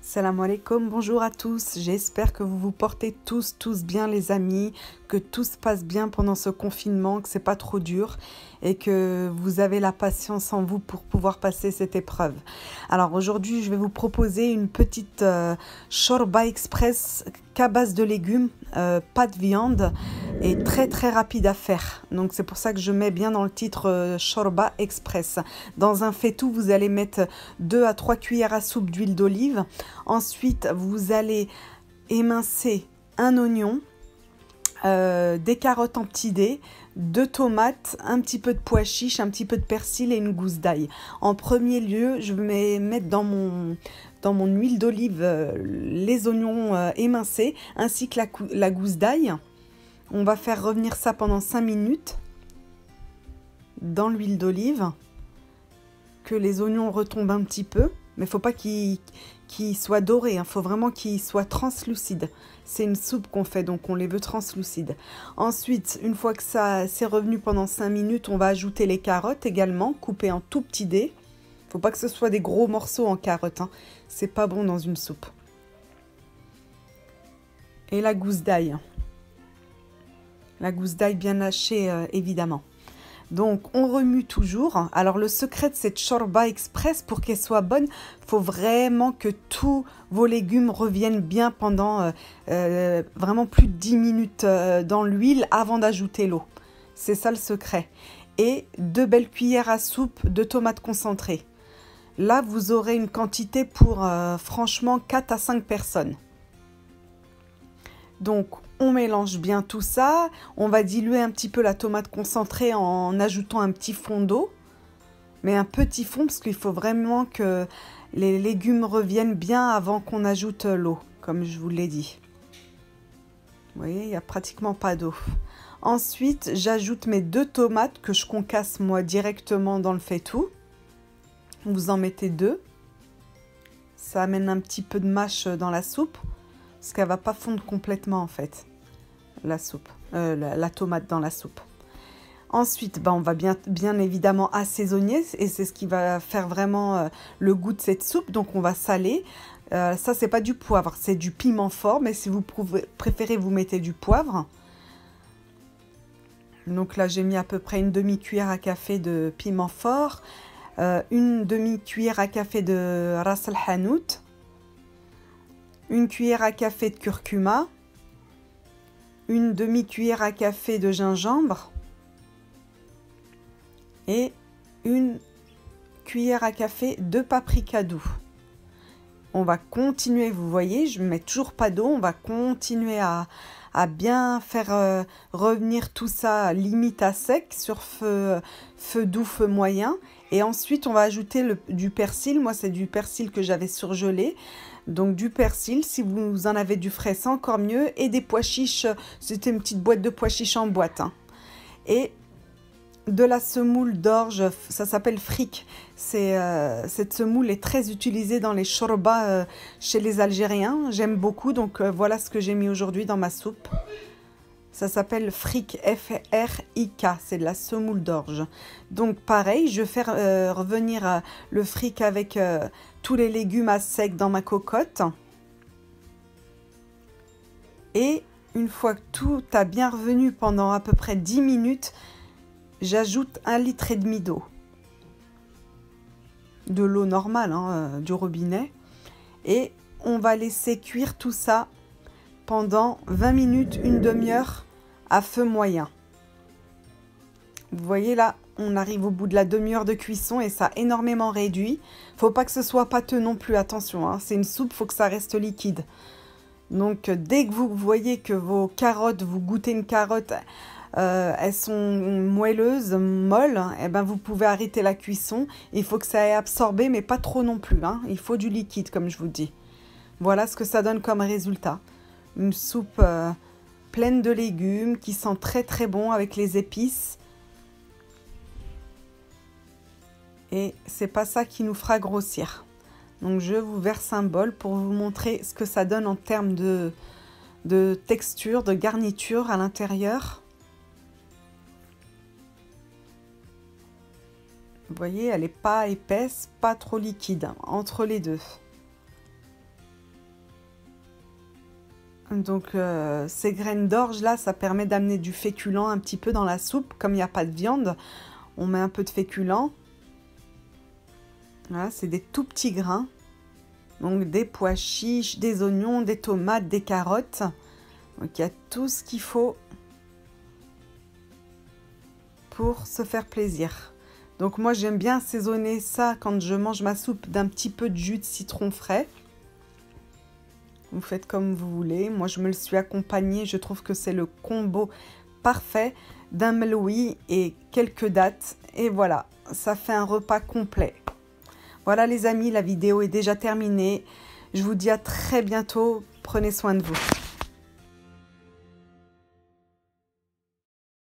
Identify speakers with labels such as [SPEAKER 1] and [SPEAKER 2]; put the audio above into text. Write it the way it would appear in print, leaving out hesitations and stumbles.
[SPEAKER 1] Salam alaikum, bonjour à tous, j'espère que vous vous portez tous bien les amis, que tout se passe bien pendant ce confinement, que c'est pas trop dur et que vous avez la patience en vous pour pouvoir passer cette épreuve. Alors aujourd'hui je vais vous proposer une petite shorba express qu'à base de légumes, pas de viande et très rapide à faire. Donc c'est pour ça que je mets bien dans le titre shorba express. Dans un faitout vous allez mettre 2 à 3 cuillères à soupe d'huile d'olive. Ensuite, vous allez émincer un oignon, des carottes en petits dés, 2 tomates, un petit peu de pois chiches, un petit peu de persil et une gousse d'ail. En premier lieu, je vais mettre dans mon huile d'olive les oignons émincés ainsi que la gousse d'ail. On va faire revenir ça pendant 5 minutes dans l'huile d'olive, que les oignons retombent un petit peu. Mais il ne faut pas qu'ils soient dorés, il faut vraiment qu'ils soient translucides. C'est une soupe qu'on fait, donc on les veut translucides. Ensuite, une fois que ça c'est revenu pendant 5 minutes, on va ajouter les carottes également, coupées en tout petits dés. Il ne faut pas que ce soit des gros morceaux en carottes, hein. C'est pas bon dans une soupe. Et la gousse d'ail. La gousse d'ail bien hachée, évidemment. Donc, on remue toujours. Alors, le secret de cette shorba express, pour qu'elle soit bonne, il faut vraiment que tous vos légumes reviennent bien pendant vraiment plus de 10 minutes dans l'huile avant d'ajouter l'eau. C'est ça le secret. Et 2 belles cuillères à soupe de tomates concentrées. Là, vous aurez une quantité pour franchement 4 à 5 personnes. Donc, on mélange bien tout ça. On va diluer un petit peu la tomate concentrée en ajoutant un petit fond d'eau. Mais un petit fond parce qu'il faut vraiment que les légumes reviennent bien avant qu'on ajoute l'eau, comme je vous l'ai dit. Vous voyez, il n'y a pratiquement pas d'eau. Ensuite, j'ajoute mes 2 tomates que je concasse moi directement dans le faitout. Vous en mettez 2. Ça amène un petit peu de mâche dans la soupe. Parce qu'elle ne va pas fondre complètement en fait, la soupe, la tomate dans la soupe. Ensuite, on va bien évidemment assaisonner et c'est ce qui va faire vraiment le goût de cette soupe. Donc on va saler. Ça, c'est pas du poivre, c'est du piment fort, mais si vous préférez, vous mettez du poivre. Donc là, j'ai mis à peu près une demi-cuillère à café de piment fort, une demi-cuillère à café de ras el hanout, une cuillère à café de curcuma, une demi-cuillère à café de gingembre et une cuillère à café de paprika doux. On va continuer, vous voyez, je ne mets toujours pas d'eau, on va continuer à bien faire revenir tout ça limite à sec sur feu doux, feu moyen. Et ensuite, on va ajouter du persil. Moi, c'est du persil que j'avais surgelé. Donc du persil, si vous en avez du frais, c'est encore mieux. Et des pois chiches, c'était une petite boîte de pois chiches en boîte. Hein. Et de la semoule d'orge, ça s'appelle fric. Cette semoule est très utilisée dans les shorbas chez les Algériens. J'aime beaucoup, donc voilà ce que j'ai mis aujourd'hui dans ma soupe. Ça s'appelle fric, F-R-I-K, c'est de la semoule d'orge. Donc pareil, je vais faire revenir le fric avec tous les légumes à sec dans ma cocotte. Et une fois que tout a bien revenu pendant à peu près 10 minutes, j'ajoute 1,5 litre d'eau. De l'eau normale, hein, du robinet. Et on va laisser cuire tout ça pendant 20 minutes, une demi-heure à feu moyen. Vous voyez là, on arrive au bout de la demi-heure de cuisson et ça a énormément réduit. Faut pas que ce soit pâteux non plus, attention, hein, c'est une soupe, faut que ça reste liquide. Donc dès que vous voyez que vos carottes, vous goûtez une carotte, elles sont moelleuses, molles, et ben vous pouvez arrêter la cuisson. Il faut que ça ait absorbé, mais pas trop non plus, hein. Il faut du liquide, comme je vous dis. Voilà ce que ça donne comme résultat. Une soupe pleine de légumes qui sent très bon avec les épices. Et c'est pas ça qui nous fera grossir. Donc je vous verse un bol pour vous montrer ce que ça donne en termes de texture, de garniture à l'intérieur. Vous voyez, elle n'est pas épaisse, pas trop liquide, entre les deux. Donc ces graines d'orge là, ça permet d'amener du féculent un petit peu dans la soupe. Comme il n'y a pas de viande, on met un peu de féculent. Voilà, c'est des tout petits grains. Donc des pois chiches, des oignons, des tomates, des carottes. Donc il y a tout ce qu'il faut pour se faire plaisir. Donc moi j'aime bien assaisonner ça quand je mange ma soupe d'un petit peu de jus de citron frais. Vous faites comme vous voulez. Moi je me le suis accompagné, je trouve que c'est le combo parfait d'un meloui et quelques dattes. Et voilà, ça fait un repas complet. Voilà les amis, la vidéo est déjà terminée. Je vous dis à très bientôt. Prenez soin de vous.